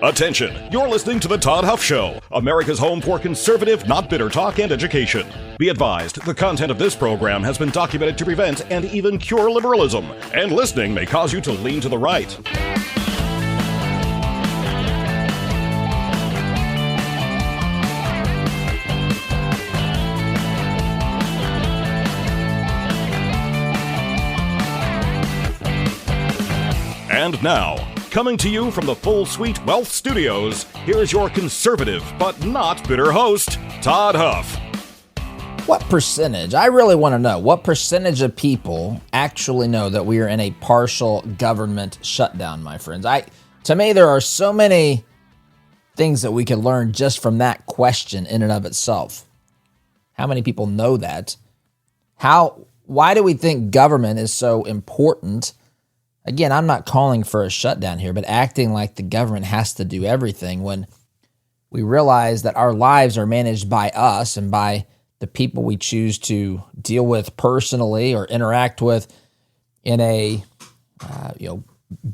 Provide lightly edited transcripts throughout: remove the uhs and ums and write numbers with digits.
Attention, you're listening to The Todd Huff Show, America's home for conservative, not bitter talk and education. Be advised, the content of this program has been documented to prevent and even cure liberalism, and listening may cause you to lean to the right. And now, coming to you from the Full Suite Wealth Studios, here is your conservative but not bitter host, Todd Huff. What percentage, I really want to know, what percentage of people actually know that we are in a partial government shutdown, my friends? To me, there are so many things that we can learn just from that question in and of itself. How many people know that? Why do we think government is so important? Again, I'm not calling for a shutdown here, but acting like the government has to do everything when we realize that our lives are managed by us and by the people we choose to deal with personally or interact with in a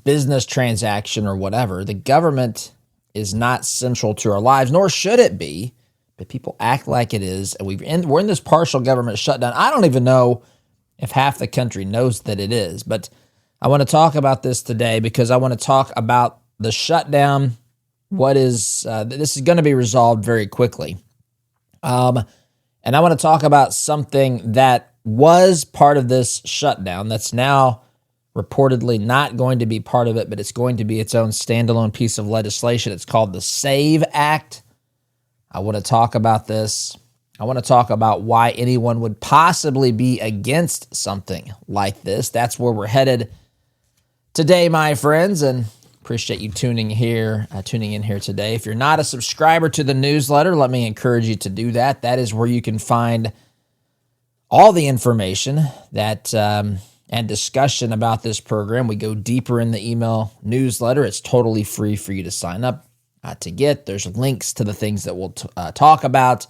business transaction or whatever. The government is not central to our lives, nor should it be, but people act like it is. And we're in this partial government shutdown. I don't even know if half the country knows that it is, but I want to talk about this today because I want to talk about the shutdown. This is going to be resolved very quickly. And I want to talk about something that was part of this shutdown that's now reportedly not going to be part of it, but it's going to be its own standalone piece of legislation. It's called the SAVE Act. I want to talk about this. I want to talk about why anyone would possibly be against something like this. That's where we're headed today, my friends, and appreciate you tuning in here today. If you're not a subscriber to the newsletter, let me encourage you to do that. That is where you can find all the information that and discussion about this program. We go deeper in the email newsletter. It's totally free for you to sign up to get. There's links to the things that we'll talk about.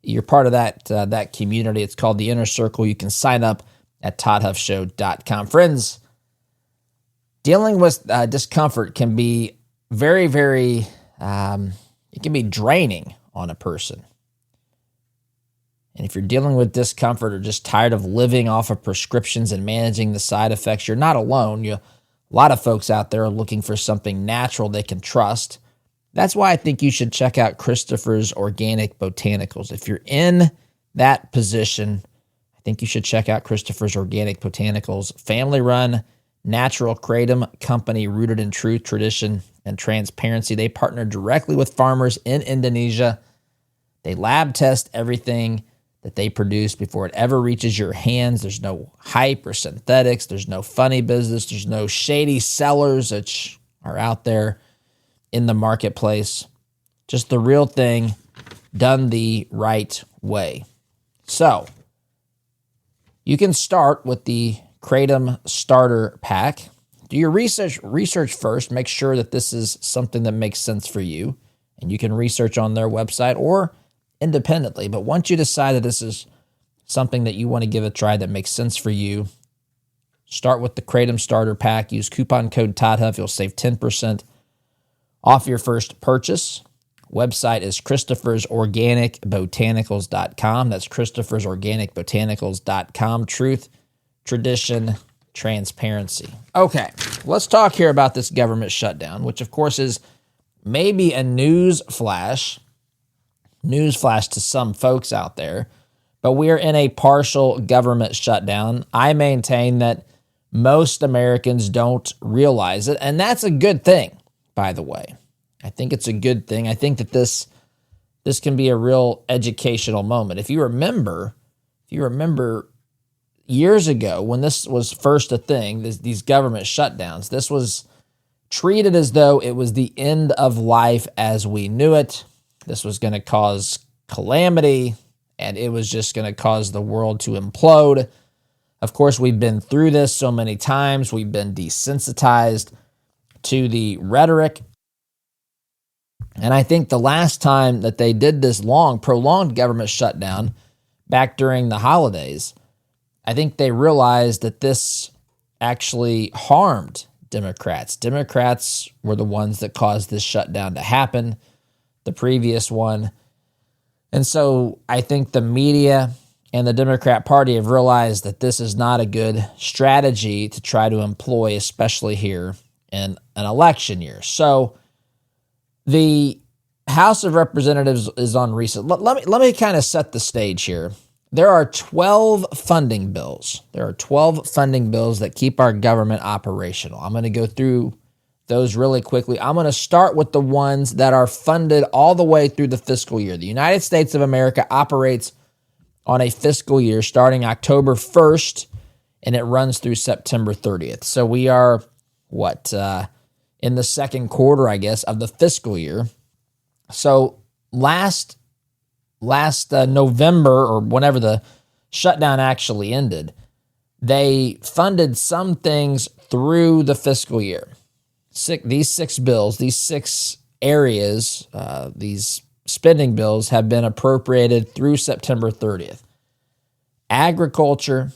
You're part of that community. It's called the Inner Circle. You can sign up at toddhuffshow.com. Friends, dealing with discomfort can be very, very, it can be draining on a person. And if you're dealing with discomfort or just tired of living off of prescriptions and managing the side effects, you're not alone. A lot of folks out there are looking for something natural they can trust. That's why I think you should check out Christopher's Organic Botanicals. If you're in that position, I think you should check out Christopher's Organic Botanicals, family-run, natural kratom company rooted in truth, tradition, and transparency. They partner directly with farmers in Indonesia. They lab test everything that they produce before it ever reaches your hands. There's no hype or synthetics. There's no funny business. There's no shady sellers that are out there in the marketplace. Just the real thing done the right way. So you can start with the Kratom Starter Pack. Do your research first. Make sure that this is something that makes sense for you. And you can research on their website or independently. But once you decide that this is something that you want to give a try that makes sense for you, start with the Kratom Starter Pack. Use coupon code ToddHuff. You'll save 10% off your first purchase. Website is Christopher'sOrganicBotanicals.com. That's Christopher'sOrganicBotanicals.com. Truth, tradition, transparency. Okay, let's talk here about this government shutdown, which of course is maybe a news flash to some folks out there, but we are in a partial government shutdown. I maintain that most Americans don't realize it, and that's a good thing, by the way. I think it's a good thing. I think that this can be a real educational moment. If you remember years ago, when this was first a thing, these government shutdowns, this was treated as though it was the end of life as we knew it. This was going to cause calamity, and it was just going to cause the world to implode. Of course, we've been through this so many times. We've been desensitized to the rhetoric. And I think the last time that they did this prolonged government shutdown back during the holidays, I think they realized that this actually harmed Democrats. Democrats were the ones that caused this shutdown to happen, the previous one. And so I think the media and the Democrat Party have realized that this is not a good strategy to try to employ, especially here in an election year. So the House of Representatives is on recess. Let me kind of set the stage here. There are 12 funding bills. There are 12 funding bills that keep our government operational. I'm going to go through those really quickly. I'm going to start with the ones that are funded all the way through the fiscal year. The United States of America operates on a fiscal year starting October 1st, and it runs through September 30th. So we are, in the second quarter, I guess, of the fiscal year. So last November, or whenever the shutdown actually ended, they funded some things through the fiscal year. These six bills, these six areas, these spending bills have been appropriated through September 30th. Agriculture,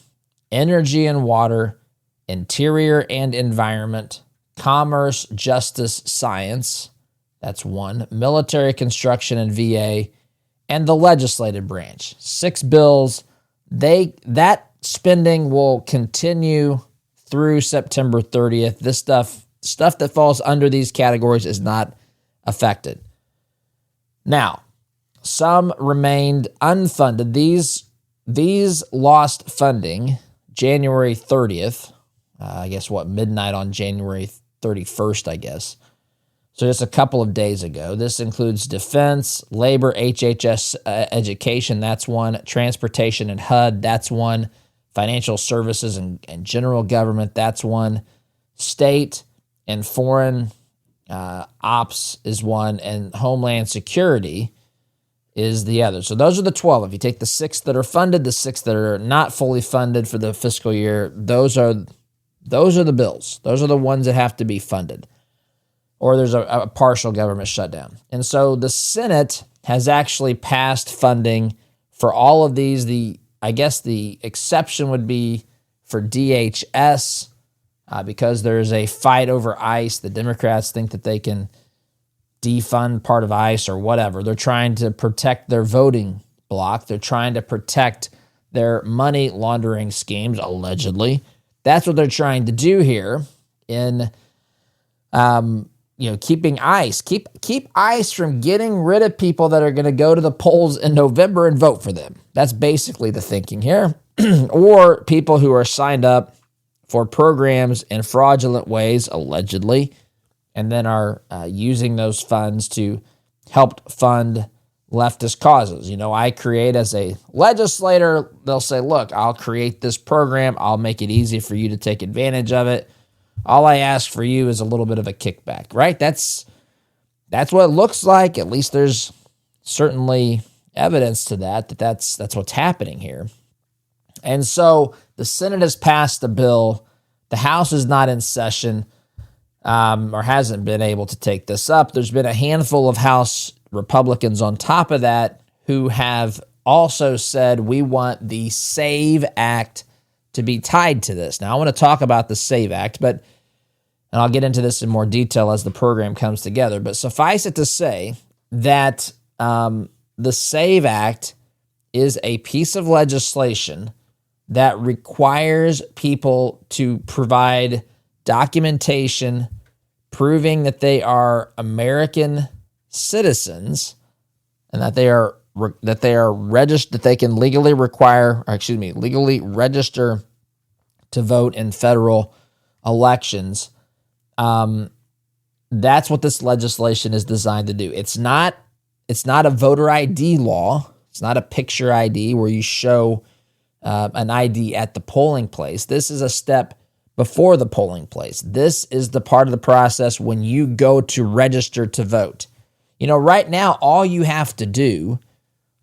energy and water, interior and environment, commerce, justice, science, that's one, military construction and VA, and the legislative branch. Six bills. That spending will continue through September 30th. This stuff that falls under these categories is not affected. Now, some remained unfunded. These lost funding January 30th, midnight on January 31st, I guess. So just a couple of days ago. This includes defense, labor, HHS, education, that's one, transportation and HUD, that's one, financial services and general government, that's one, state and foreign ops is one, and homeland security is the other. So those are the 12. If you take the six that are funded, the six that are not fully funded for the fiscal year, those are the bills. Those are the ones that have to be funded, or there's a partial government shutdown. And so the Senate has actually passed funding for all of these. The exception would be for DHS, because there's a fight over ICE. The Democrats think that they can defund part of ICE or whatever. They're trying to protect their voting bloc. They're trying to protect their money laundering schemes, allegedly. That's what they're trying to do here in keeping ICE. Keep ICE from getting rid of people that are going to go to the polls in November and vote for them. That's basically the thinking here. Or people who are signed up for programs in fraudulent ways, allegedly, and then are using those funds to help fund leftist causes. I create as a legislator, they'll say, look, I'll create this program. I'll make it easy for you to take advantage of it. All I ask for you is a little bit of a kickback, right? That's what it looks like. At least there's certainly evidence to that's what's happening here. And so the Senate has passed the bill. The House is not in session, or hasn't been able to take this up. There's been a handful of House Republicans on top of that who have also said, we want the SAVE Act to be tied to this. Now, I want to talk about the SAVE Act, and I'll get into this in more detail as the program comes together. But suffice it to say that the SAVE Act is a piece of legislation that requires people to provide documentation proving that they are American citizens and that they are registered, that they can legally register to vote in federal elections. That's what this legislation is designed to do. It's not a voter ID law. It's not a picture ID where you show an ID at the polling place. This is a step before the polling place. This is the part of the process when you go to register to vote. Right now, all you have to do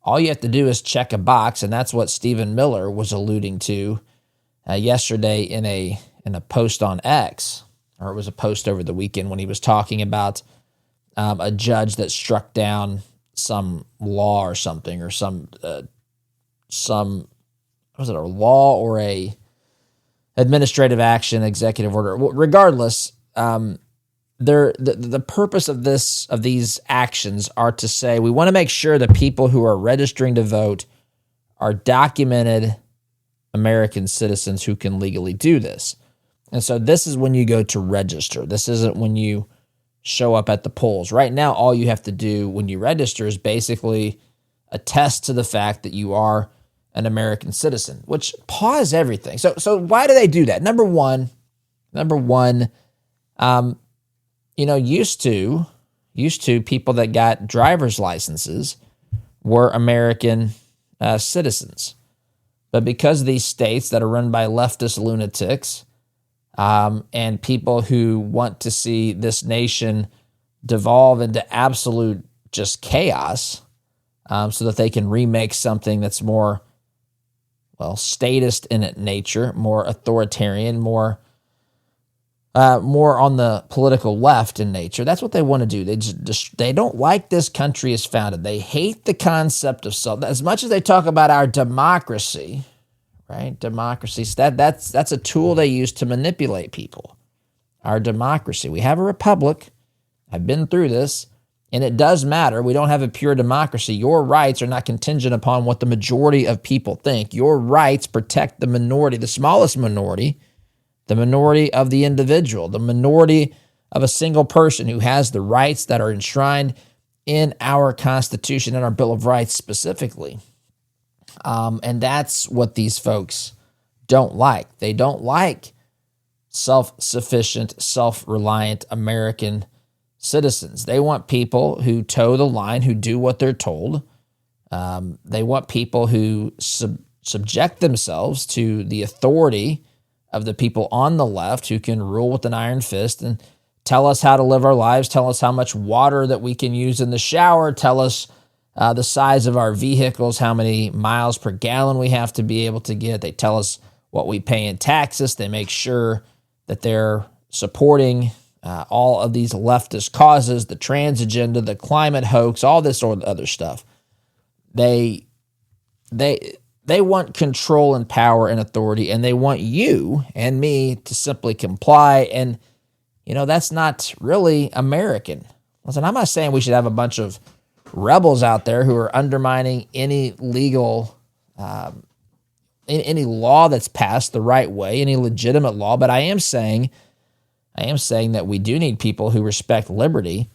is check a box, and that's what Stephen Miller was alluding to yesterday in a post on X, or it was a post over the weekend when he was talking about a judge that struck down some law or something, or some was it a law or a administrative action, executive order? Well, regardless, the purpose of these actions are to say we want to make sure that people who are registering to vote are documented American citizens who can legally do this. And so this is when you go to register. This isn't when you show up at the polls. Right now, all you have to do when you register is basically attest to the fact that you are an American citizen, which pause everything. So why do they do that? Number one, used to people that got driver's licenses were American citizens. But because of these states that are run by leftist lunatics and people who want to see this nation devolve into absolute just chaos so that they can remake something that's more, statist in its nature, more authoritarian, more on the political left in nature. That's what they want to do. They don't like this country is founded. They hate the concept of self. As much as they talk about our democracy, right? Democracy, that's a tool they use to manipulate people. Our democracy. We have a republic. I've been through this, and it does matter. We don't have a pure democracy. Your rights are not contingent upon what the majority of people think. Your rights protect the minority, the smallest minority, the minority of the individual, the minority of a single person who has the rights that are enshrined in our Constitution and our Bill of Rights specifically. And that's what these folks don't like. They don't like self-sufficient, self-reliant American citizens. They want people who toe the line, who do what they're told. They want people who subject themselves to the authority of the people on the left who can rule with an iron fist and tell us how to live our lives, tell us how much water that we can use in the shower, tell us the size of our vehicles, how many miles per gallon we have to be able to get. They tell us what we pay in taxes. They make sure that they're supporting all of these leftist causes, the trans agenda, the climate hoax, all this sort of other stuff. They want control and power and authority, and they want you and me to simply comply. And, that's not really American. Listen, I'm not saying we should have a bunch of rebels out there who are undermining any legal, any law that's passed the right way, any legitimate law. But I am saying that we do need people who respect liberty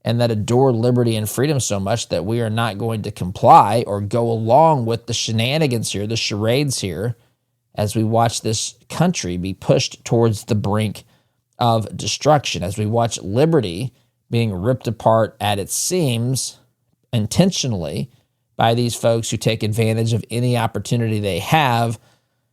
and that adore liberty and freedom so much that we are not going to comply or go along with the shenanigans here, the charades here, as we watch this country be pushed towards the brink of destruction, as we watch liberty being ripped apart at its seams intentionally by these folks who take advantage of any opportunity they have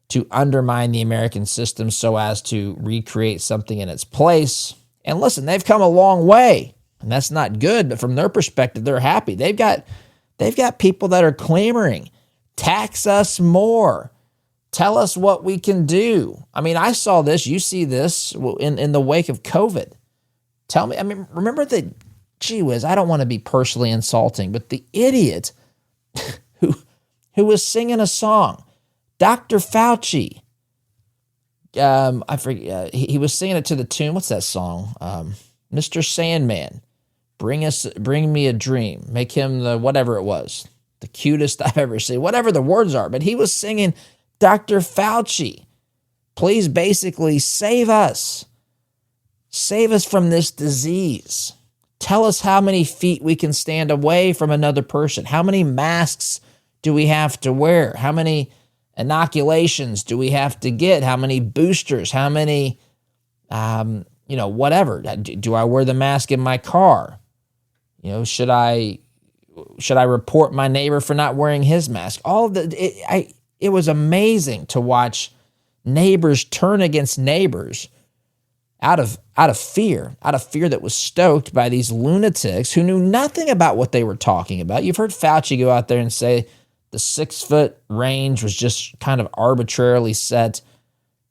to undermine the American system so as to recreate something in its place. And listen, they've come a long way. And that's not good, but from their perspective, they're happy. They've got people that are clamoring, tax us more, tell us what we can do. I mean, I saw this, you see this in the wake of COVID. Tell me, remember the, gee whiz, I don't want to be personally insulting, but the idiot who was singing a song, Dr. Fauci, I forget, he was singing it to the tune, what's that song? Mr. Sandman. Bring me a dream. Make him the whatever it was, the cutest I've ever seen, whatever the words are. But he was singing, Dr. Fauci, please basically save us. Save us from this disease. Tell us how many feet we can stand away from another person. How many masks do we have to wear? How many inoculations do we have to get? How many boosters? How many, whatever. Do I wear the mask in my car? Should I report my neighbor for not wearing his mask? It was amazing to watch neighbors turn against neighbors out of fear that was stoked by these lunatics who knew nothing about what they were talking about. You've heard Fauci go out there and say the 6-foot range was just kind of arbitrarily set.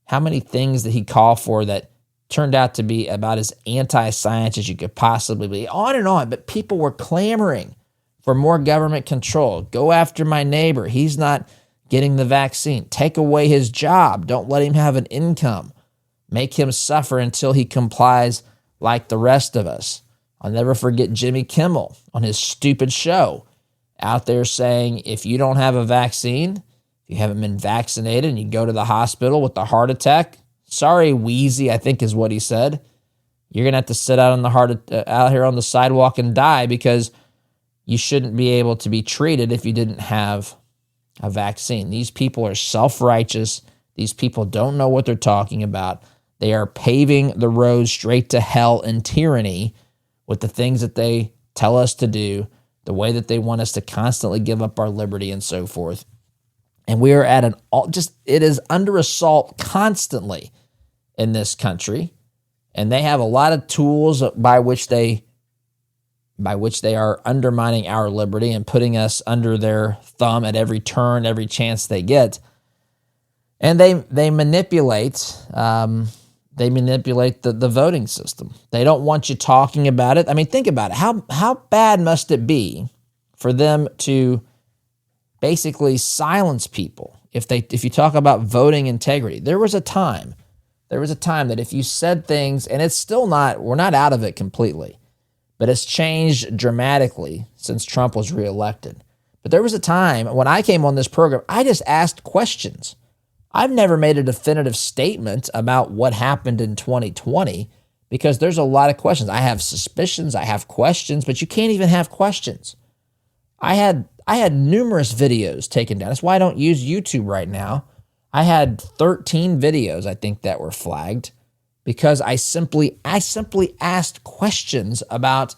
How many things did he call for that turned out to be about as anti-science as you could possibly be? On and on, but people were clamoring for more government control. Go after my neighbor. He's not getting the vaccine. Take away his job. Don't let him have an income. Make him suffer until he complies like the rest of us. I'll never forget Jimmy Kimmel on his stupid show out there saying, if you don't have a vaccine, if you haven't been vaccinated and you go to the hospital with a heart attack, sorry, Wheezy, I think is what he said. You're going to have to sit out out here on the sidewalk and die because you shouldn't be able to be treated if you didn't have a vaccine. These people are self-righteous. These people don't know what they're talking about. They are paving the road straight to hell and tyranny with the things that they tell us to do, the way that they want us to constantly give up our liberty and so forth. And we are at it is under assault constantly in this country. And they have a lot of tools by which they are undermining our liberty and putting us under their thumb at every turn, every chance they get. And they manipulate the voting system. They don't want you talking about it. I mean, think about it. How bad must it be for them to basically silence people if you talk about voting integrity? There was a time that if you said things, and we're not out of it completely, but it's changed dramatically since Trump was reelected. But there was a time when I came on this program, I just asked questions. I've never made a definitive statement about what happened in 2020 because there's a lot of questions. I have suspicions, I have questions, but you can't even have questions. I had numerous videos taken down. That's why I don't use YouTube right now. I had 13 videos, I think, that were flagged because I simply asked questions about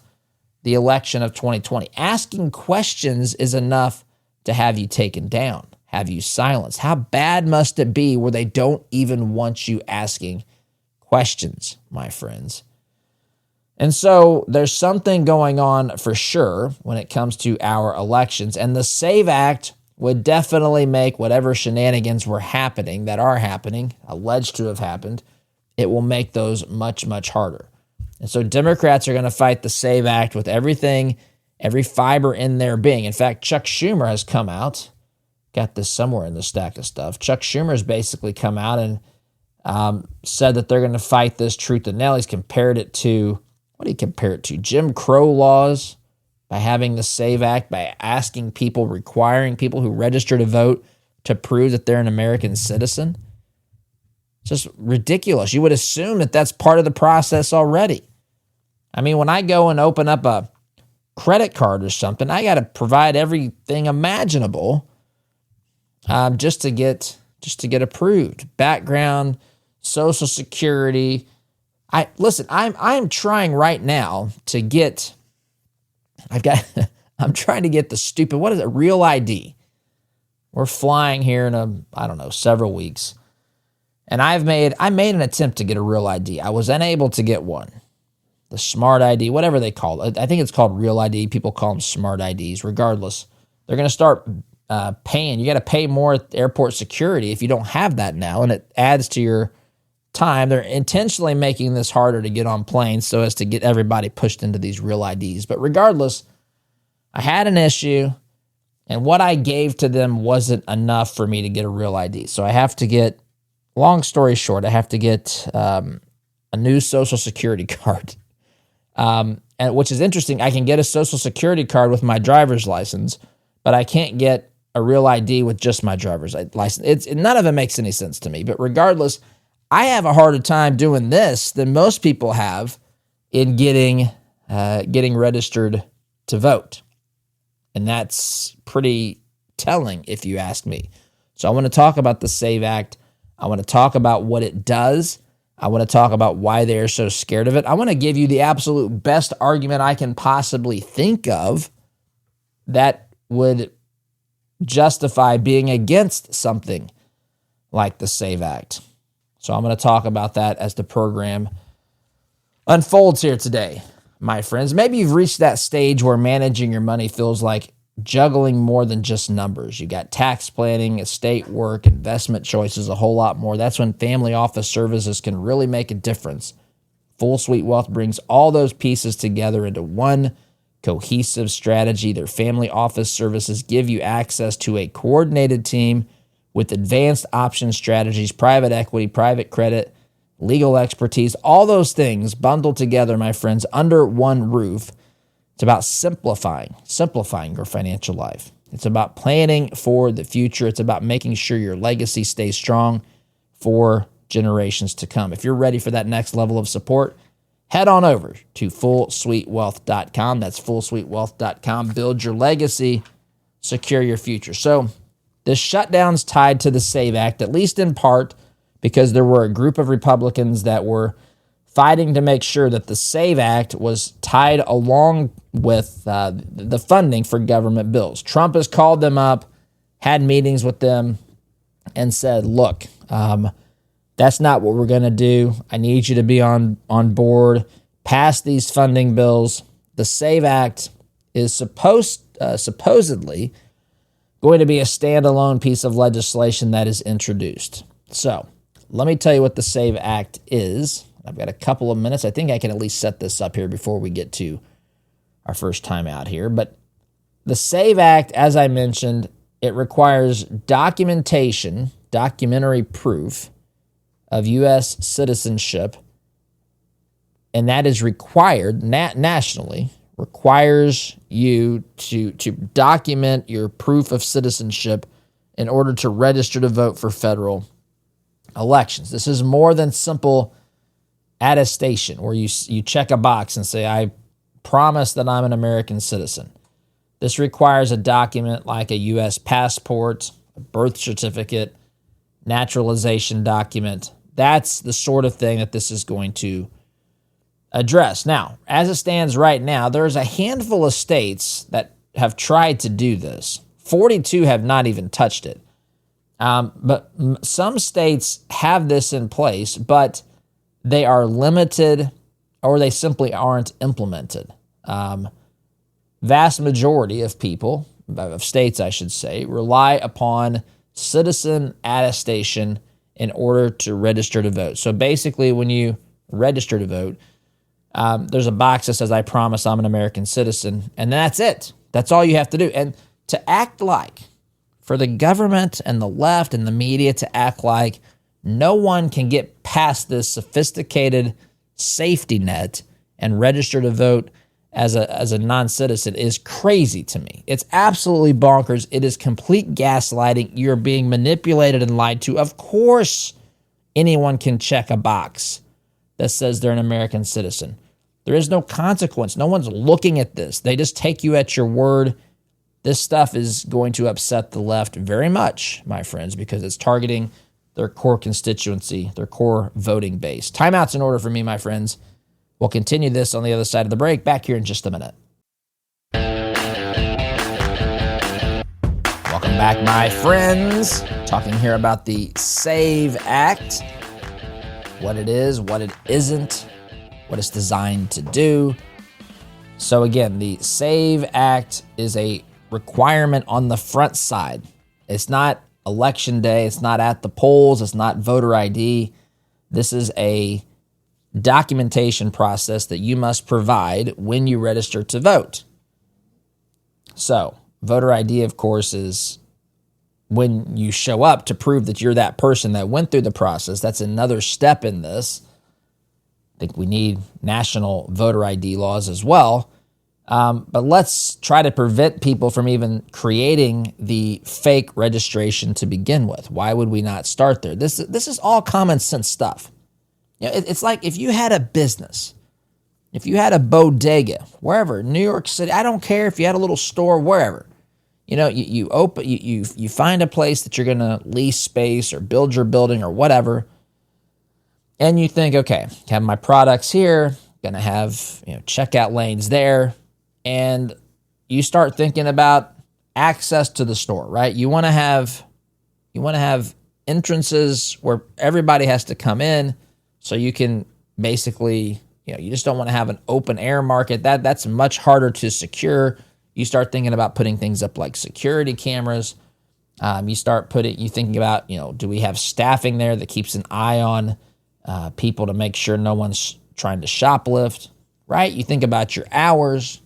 the election of 2020. Asking questions is enough to have you taken down, have you silenced. How bad must it be where they don't even want you asking questions, my friends? And so there's something going on for sure when it comes to our elections. And the SAVE Act would definitely make whatever shenanigans are happening, alleged to have happened, it will make those much, much harder. And so Democrats are going to fight the SAVE Act with everything, every fiber in their being. In fact, Chuck Schumer has come out, got this somewhere in the stack of stuff. Chuck Schumer has basically come out and said that they're going to fight this truth and nail. He's compared it to, what do you compare it to? Jim Crow laws. By having the SAVE Act, by asking people, requiring people who register to vote to prove that they're an American citizen. It's just ridiculous. You would assume that that's part of the process already. I mean, when I go and open up a credit card or something, I got to provide everything imaginable just to get approved. Background, Social Security. I'm trying right now to get. I'm trying to get the stupid, what is it, Real ID. We're flying here in several weeks. And I made an attempt to get a Real ID. I was unable to get one. The Smart ID, whatever they call it. I think it's called Real ID. People call them Smart IDs. Regardless, they're going to start paying. You got to pay more at airport security if you don't have that now, and it adds to your time. They're intentionally making this harder to get on planes so as to get everybody pushed into these Real IDs. But regardless, I had an issue, and what I gave to them wasn't enough for me to get a Real ID. So I have to get, long story short, I have to get a new Social Security card. And which is interesting. I can get a Social Security card with my driver's license, but I can't get a Real ID with just my driver's license. None of it makes any sense to me. But regardless, I have a harder time doing this than most people have in getting registered to vote. And that's pretty telling if you ask me. So I want to talk about the SAVE Act. I want to talk about what it does. I want to talk about why they're so scared of it. I want to give you the absolute best argument I can possibly think of that would justify being against something like the SAVE Act. So I'm going to talk about that as the program unfolds here today, my friends. Maybe you've reached that stage where managing your money feels like juggling more than just numbers. You got tax planning, estate work, investment choices, a whole lot more. That's when Family Office Services can really make a difference. Full Suite Wealth brings all those pieces together into one cohesive strategy. Their Family Office Services give you access to a coordinated team with advanced option strategies, private equity, private credit, legal expertise, all those things bundled together, my friends, under one roof. It's about simplifying your financial life. It's about planning for the future. It's about making sure your legacy stays strong for generations to come. If you're ready for that next level of support, head on over to fullsuitewealth.com. That's fullsuitewealth.com. Build your legacy, secure your future. So this shutdown's tied to the SAVE Act, at least in part, because there were a group of Republicans that were fighting to make sure that the SAVE Act was tied along with the funding for government bills. Trump has called them up, had meetings with them, and said, look, that's not what we're going to do. I need you to be on board, pass these funding bills. The SAVE Act is supposedly going to be a standalone piece of legislation that is introduced. So let me tell you what the SAVE Act is. I've got a couple of minutes. I think I can at least set this up here before we get to our first time out here. But the SAVE Act, as I mentioned, it requires documentary proof of U.S. citizenship, and that is required nationally, requires you to document your proof of citizenship in order to register to vote for federal elections. This is more than simple attestation where you check a box and say, I promise that I'm an American citizen. This requires a document like a U.S. passport, a birth certificate, naturalization document. That's the sort of thing that this is going to address. Now, as it stands right now, there's a handful of states that have tried to do this. 42 have not even touched it. But some states have this in place, but they are limited or they simply aren't implemented. Vast majority of people, of states I should say, rely upon citizen attestation in order to register to vote. So basically when you register to vote, there's a box that says, I promise I'm an American citizen, and that's it. That's all you have to do. And to act like, for the government and the left and the media to act like no one can get past this sophisticated safety net and register to vote as a non-citizen is crazy to me. It's absolutely bonkers. It is complete gaslighting. You're being manipulated and lied to. Of course, anyone can check a box that says they're an American citizen. There is no consequence. No one's looking at this. They just take you at your word. This stuff is going to upset the left very much, my friends, because it's targeting their core constituency, their core voting base. Timeout's in order for me, my friends. We'll continue this on the other side of the break. Back here in just a minute. Welcome back, my friends. Talking here about the SAVE Act, what it is, what it isn't, what it's designed to do. So again, the SAVE Act is a requirement on the front side. It's not election day. It's not at the polls. It's not voter ID. This is a documentation process that you must provide when you register to vote. So voter ID, of course, is when you show up to prove that you're that person that went through the process. That's another step in this. I think we need national voter ID laws as well. But let's try to prevent people from even creating the fake registration to begin with. Why would we not start there? This is all common sense stuff. You know, it's like if you had a business, if you had a bodega, wherever, New York City, I don't care if you had a little store, wherever. You know, you find a place that you're going to lease space or build your building or whatever, and you think, okay, have my products here, going to have checkout lanes there. And you start thinking about access to the store, right? You want to have entrances where everybody has to come in, so you can basically, you just don't want to have an open air market. That's much harder to secure. You start thinking about putting things up like security cameras. You thinking about, do we have staffing there that keeps an eye on people to make sure no one's trying to shoplift, right? You think about your hours.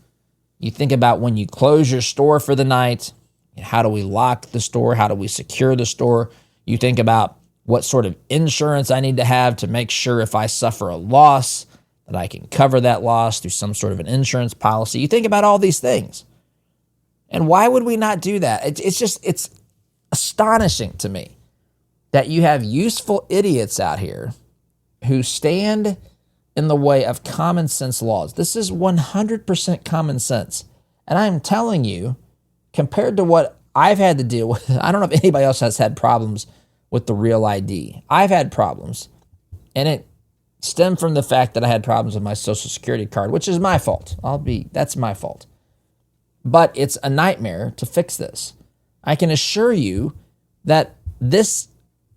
You think about when you close your store for the night, how do we lock the store? How do we secure the store? You think about what sort of insurance I need to have to make sure if I suffer a loss that I can cover that loss through some sort of an insurance policy. You think about all these things. And why would we not do that? It's astonishing to me that you have useful idiots out here who stand in the way of common sense laws. This is 100% common sense. And I'm telling you, compared to what I've had to deal with, I don't know if anybody else has had problems with the Real ID. I've had problems, and it stemmed from the fact that I had problems with my Social Security card, which is my fault. That's my fault. But it's a nightmare to fix this. I can assure you that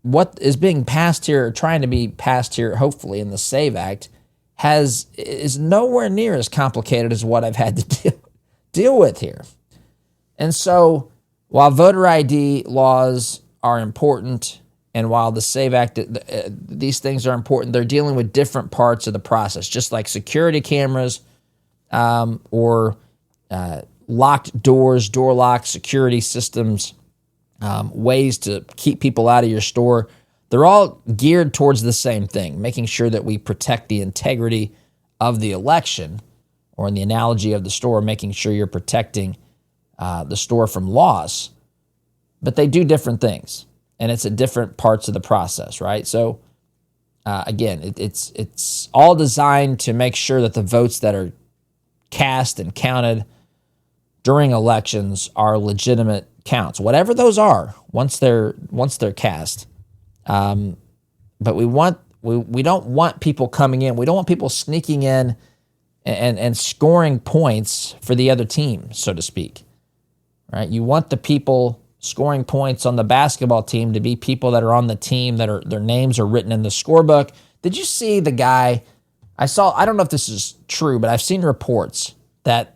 what is being passed here, or trying to be passed here, hopefully in the SAVE Act, is nowhere near as complicated as what I've had to deal with here. And so, while voter ID laws are important, and while the SAVE Act, these things are important, they're dealing with different parts of the process, just like security cameras or locked doors, door lock security systems, ways to keep people out of your store. They're all geared towards the same thing, making sure that we protect the integrity of the election, or in the analogy of the store, making sure you're protecting the store from loss. But they do different things, and it's at different parts of the process, right? So, again, it's all designed to make sure that the votes that are cast and counted during elections are legitimate counts, whatever those are, once they're cast. But we don't want people coming in. We don't want people sneaking in and scoring points for the other team, so to speak. Right? You want the people scoring points on the basketball team to be people that are on the team that their names are written in the scorebook. Did you see the guy? I don't know if this is true, but I've seen reports that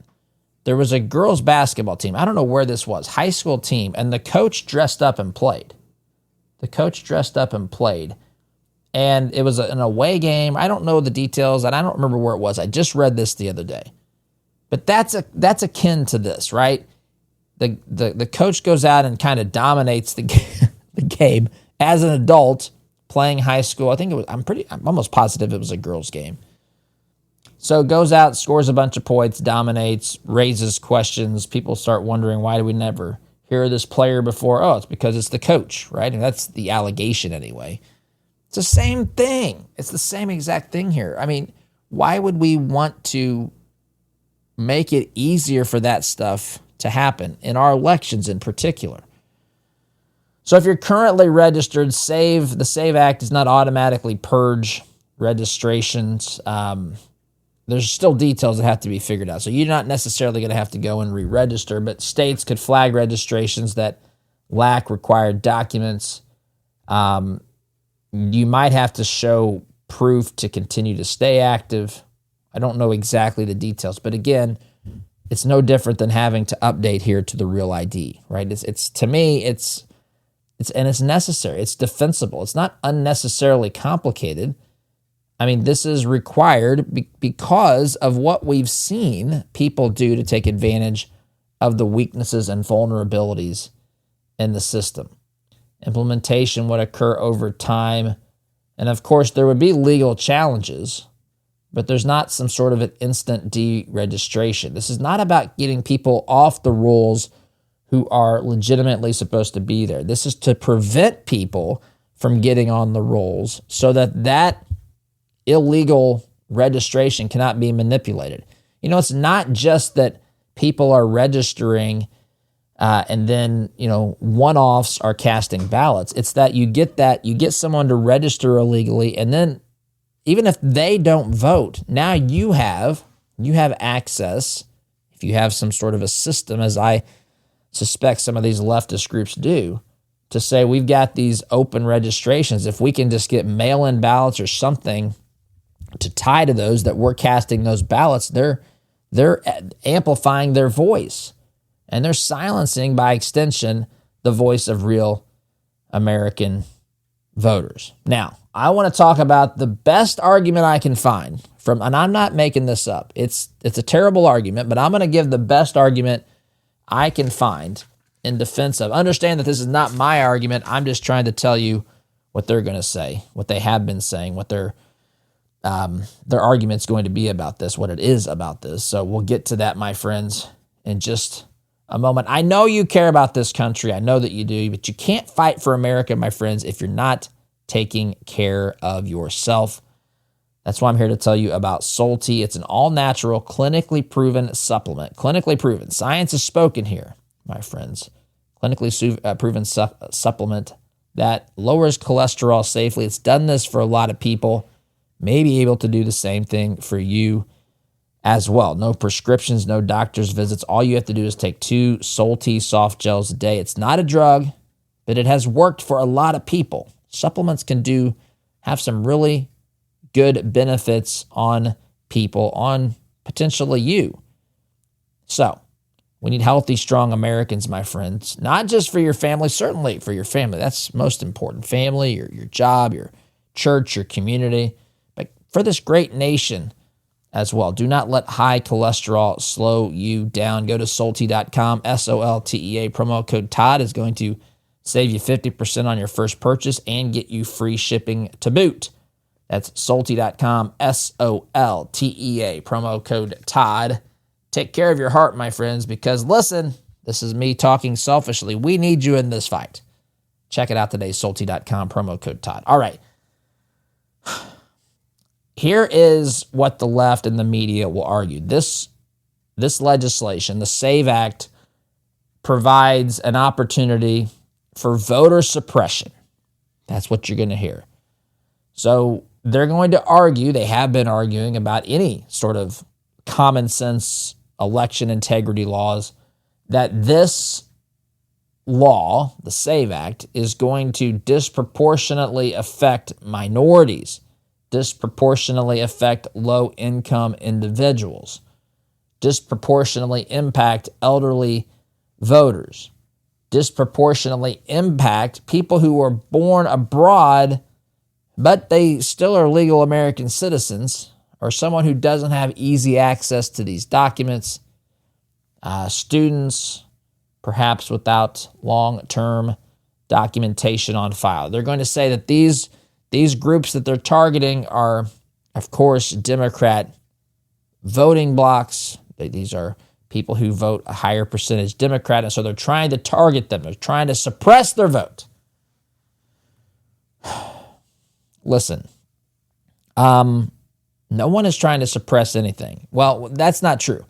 there was a girls' basketball team. I don't know where this was, high school team, and the coach dressed up and played. And it was an away game. I don't know the details, and I don't remember where it was. I just read this the other day. But that's akin to this, right? The coach goes out and kind of dominates the game as an adult playing high school. I think it was. I'm almost positive it was a girls' game. So goes out, scores a bunch of points, dominates, raises questions. People start wondering, why do we never hear of this player before? Oh, it's because it's the coach, right? And that's the allegation anyway. It's the same thing. It's the same exact thing here. I mean, why would we want to make it easier for that stuff to happen in our elections in particular? So if you're currently registered, the SAVE Act does not automatically purge registrations. There's still details that have to be figured out. So you're not necessarily going to have to go and re-register, but states could flag registrations that lack required documents. You might have to show proof to continue to stay active. I don't know exactly the details, but again, it's no different than having to update here to the Real ID, right? It's to me, it's necessary. It's defensible. It's not unnecessarily complicated. I mean, this is required because of what we've seen people do to take advantage of the weaknesses and vulnerabilities in the system. Implementation would occur over time. And of course, there would be legal challenges, but there's not some sort of an instant deregistration. This is not about getting people off the rolls who are legitimately supposed to be there. This is to prevent people from getting on the rolls so that illegal registration cannot be manipulated. You know, it's not just that people are registering and then, one-offs are casting ballots. It's that you get someone to register illegally, and then even if they don't vote, now you have access, if you have some sort of a system, as I suspect some of these leftist groups do, to say we've got these open registrations. If we can just get mail-in ballots or something to tie to those that we're casting those ballots, they're amplifying their voice, and they're silencing, by extension, the voice of real American voters. Now, I want to talk about the best argument I can find and I'm not making this up. It's a terrible argument, but I'm going to give the best argument I can find in defense of. Understand that this is not my argument. I'm just trying to tell you what they're going to say, what they have been saying, what their argument's going to be about this, what it is about this. So we'll get to that, my friends, in just a moment. I know you care about this country. I know that you do, but you can't fight for America, my friends, if you're not taking care of yourself. That's why I'm here to tell you about Solti. It's an all-natural, clinically proven supplement. Clinically proven. Science is spoken here, my friends. Clinically proven supplement that lowers cholesterol safely. It's done this for a lot of people. May be able to do the same thing for you as well. No prescriptions, no doctor's visits. All you have to do is take 2 Solti soft gels a day. It's not a drug, but it has worked for a lot of people. Supplements can have some really good benefits on people, on potentially you. So we need healthy, strong Americans, my friends, not just for your family, certainly for your family. That's most important. Family, your job, your church, your community, but for this great nation as well. Do not let high cholesterol slow you down. Go to Solti.com, SOLTEA. Promo code Todd is going to save you 50% on your first purchase and get you free shipping to boot. That's Solti.com, SOLTEA. Promo code Todd. Take care of your heart, my friends, because listen, this is me talking selfishly. We need you in this fight. Check it out today, Solti.com, promo code Todd. All right. Here is what the left and the media will argue. This legislation, the SAVE Act, provides an opportunity for voter suppression. That's what you're going to hear. So they're going to argue, they have been arguing about any sort of common sense election integrity laws, that this law, the SAVE Act, is going to disproportionately affect minorities, disproportionately affect low-income individuals, disproportionately impact elderly voters, disproportionately impact people who were born abroad, but they still are legal American citizens, or someone who doesn't have easy access to these documents, students, perhaps without long-term documentation on file. They're going to say that these groups that they're targeting are, of course, Democrat voting blocks. These are people who vote a higher percentage Democrat, and so they're trying to target them. They're trying to suppress their vote. Listen, no one is trying to suppress anything. Well, that's not true.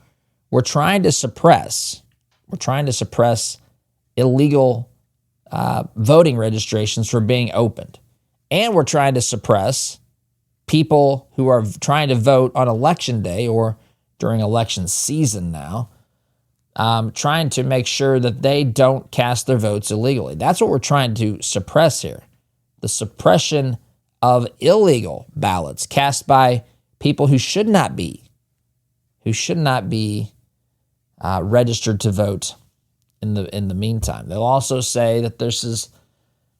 We're trying to suppress illegal voting registrations from being opened. And we're trying to suppress people who are trying to vote on election day or during election season now, trying to make sure that they don't cast their votes illegally. That's what we're trying to suppress here. The suppression of illegal ballots cast by people who should not be registered to vote in the meantime. They'll also say that this is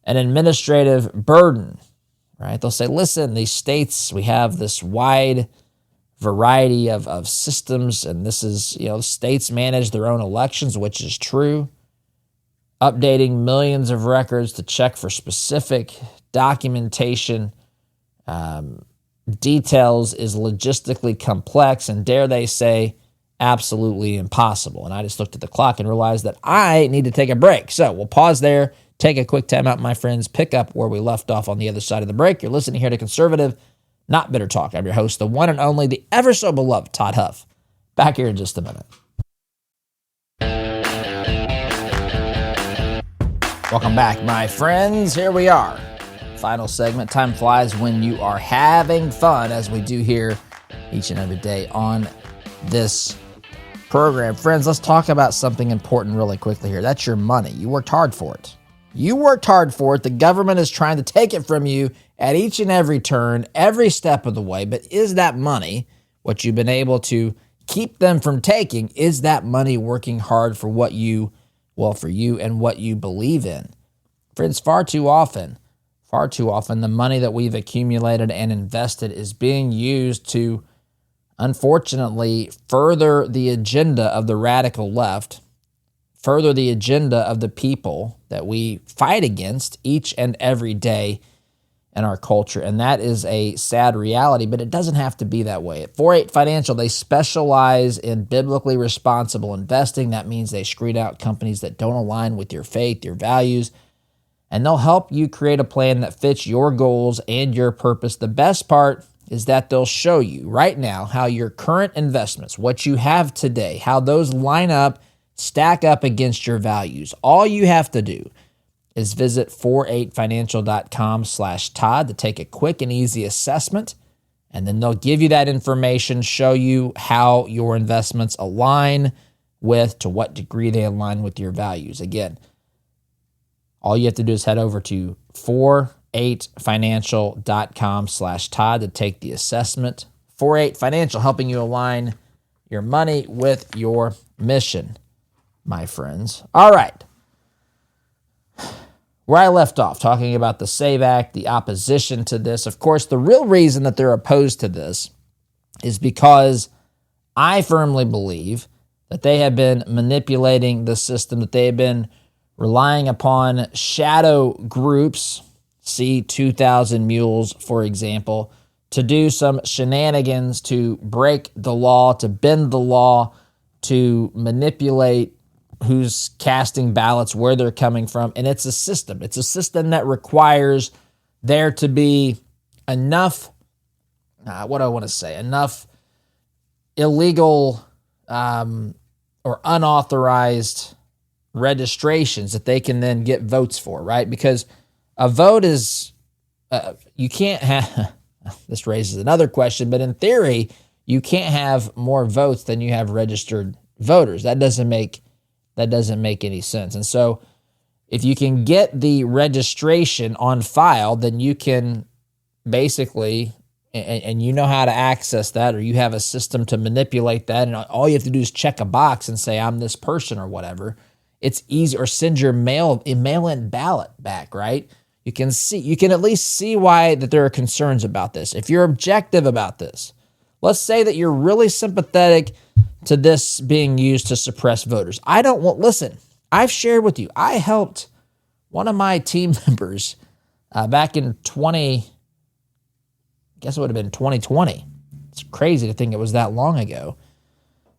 an administrative burden, right? They'll say, listen, these states, we have this wide variety of systems, and this is, states manage their own elections, which is true. Updating millions of records to check for specific documentation details is logistically complex and, dare they say, absolutely impossible. And I just looked at the clock and realized that I need to take a break. So we'll pause there, take a quick time out, my friends, pick up where we left off on the other side of the break. You're listening here to Conservative, Not Bitter Talk. I'm your host, the one and only, the ever so beloved Todd Huff. Back here in just a minute. Welcome back, my friends. Here we are. Final segment. Time flies when you are having fun, as we do here each and every day on this program. Friends, let's talk about something important really quickly here. That's your money. You worked hard for it. You worked hard for it. The government is trying to take it from you at each and every turn, every step of the way. But is that money, what you've been able to keep them from taking, is that money working hard for what you, for you and what you believe in? Friends, far too often, the money that we've accumulated and invested is being used to, unfortunately, further the agenda of the radical left, further the agenda of the people that we fight against each and every day in our culture, and that is a sad reality, but it doesn't have to be that way. At 4-8 Financial, they specialize in biblically responsible investing. That means they screen out companies that don't align with your faith, your values, and they'll help you create a plan that fits your goals and your purpose. The best part is that they'll show you right now how your current investments, what you have today, how those line up, stack up against your values. All you have to do is visit 48financial.com/Todd to take a quick and easy assessment, and then they'll give you that information, show you how your investments align with, to what degree they align with your values. Again, all you have to do is head over to 48financial.com/Todd to take the assessment. 48 Financial, helping you align your money with your mission, my friends. All right. Where I left off, talking about the SAVE Act, the opposition to this. Of course, the real reason that they're opposed to this is because I firmly believe that they have been manipulating the system, that they have been relying upon shadow groups, see 2,000 Mules, for example, to do some shenanigans, to break the law, to bend the law, to manipulate who's casting ballots, where they're coming from. And it's a system. It's a system that requires there to be enough, enough illegal or unauthorized registrations that they can then get votes for, right? Because a vote is, you can't have, this raises another question, but in theory, you can't have more votes than you have registered voters. That doesn't make any sense. And so if you can get the registration on file, then you can basically, and you know how to access that, or you have a system to manipulate that, and all you have to do is check a box and say, I'm this person or whatever. It's easy, or send your mail-in ballot back, right? You can at least see why that there are concerns about this. If you're objective about this, let's say that you're really sympathetic to this being used to suppress voters. Listen, I've shared with you, I helped one of my team members back in 2020. It's crazy to think it was that long ago.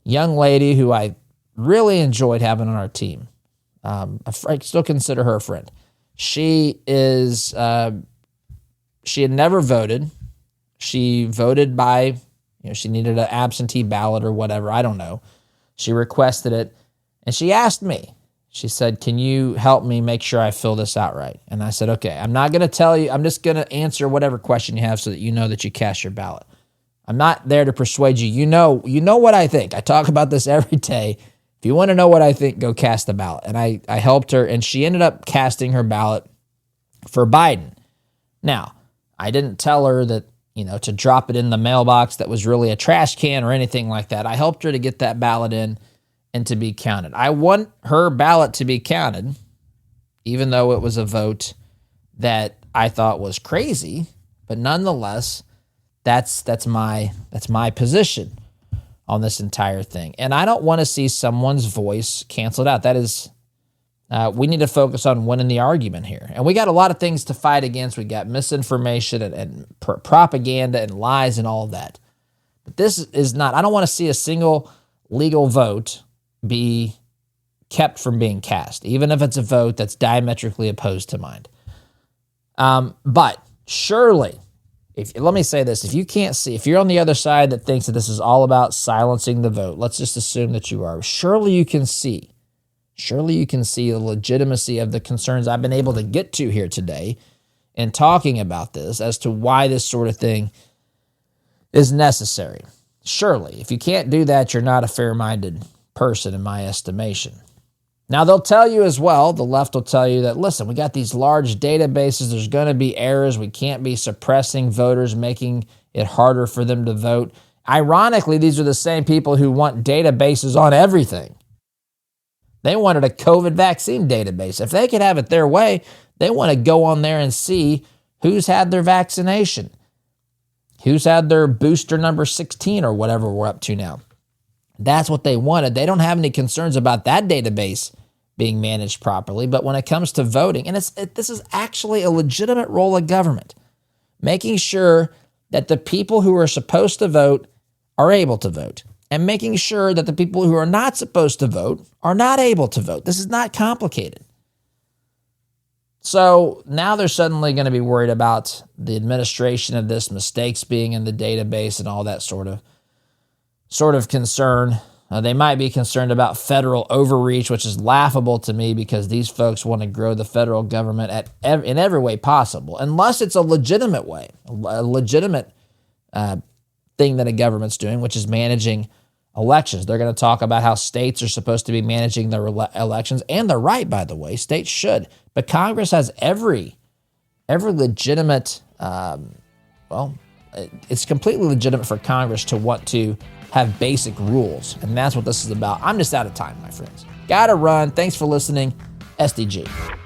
Young lady who I really enjoyed having on our team. I still consider her a friend. She had never voted. She voted by, she needed an absentee ballot or whatever. I don't know. She requested it, and she asked me. She said, can you help me make sure I fill this out right? And I said, okay, I'm not going to tell you. I'm just going to answer whatever question you have so that you know that you cast your ballot. I'm not there to persuade you. You know what I think. I talk about this every day. If you want to know what I think, go cast the ballot. And I helped her, and she ended up casting her ballot for Biden. Now, I didn't tell her that, to drop it in the mailbox that was really a trash can or anything like that. I helped her to get that ballot in and to be counted. I want her ballot to be counted, even though it was a vote that I thought was crazy, but nonetheless, that's my position on this entire thing. And I don't want to see someone's voice canceled out. That is, we need to focus on winning the argument here. And we got a lot of things to fight against. We got misinformation and propaganda and lies and all of that. But this is not, I don't want to see a single legal vote be kept from being cast, even if it's a vote that's diametrically opposed to mine. But surely, let me say this, if you're on the other side that thinks that this is all about silencing the vote, let's just assume that you are. Surely you can see the legitimacy of the concerns I've been able to get to here today in talking about this as to why this sort of thing is necessary. Surely, if you can't do that, you're not a fair-minded person in my estimation. Now, they'll tell you as well, the left will tell you that, listen, we got these large databases, there's going to be errors, we can't be suppressing voters, making it harder for them to vote. Ironically, these are the same people who want databases on everything. They wanted a COVID vaccine database. If they could have it their way, they want to go on there and see who's had their vaccination, who's had their booster number 16 or whatever we're up to now. That's what they wanted. They don't have any concerns about that database being managed properly. But when it comes to voting, and this is actually a legitimate role of government. making sure that the people who are supposed to vote are able to vote, and making sure that the people who are not supposed to vote are not able to vote. This is not complicated. So now they're suddenly going to be worried about the administration of this, mistakes being in the database and all that sort of concern. They might be concerned about federal overreach, which is laughable to me because these folks want to grow the federal government in every way possible, unless it's a legitimate way, a legitimate thing that a government's doing, which is managing elections. They're going to talk about how states are supposed to be managing their elections, and they're right, by the way. States should. But Congress has every legitimate, it's completely legitimate for Congress to want to have basic rules, and that's what this is about. I'm just out of time, my friends. Gotta run. Thanks for listening. SDG.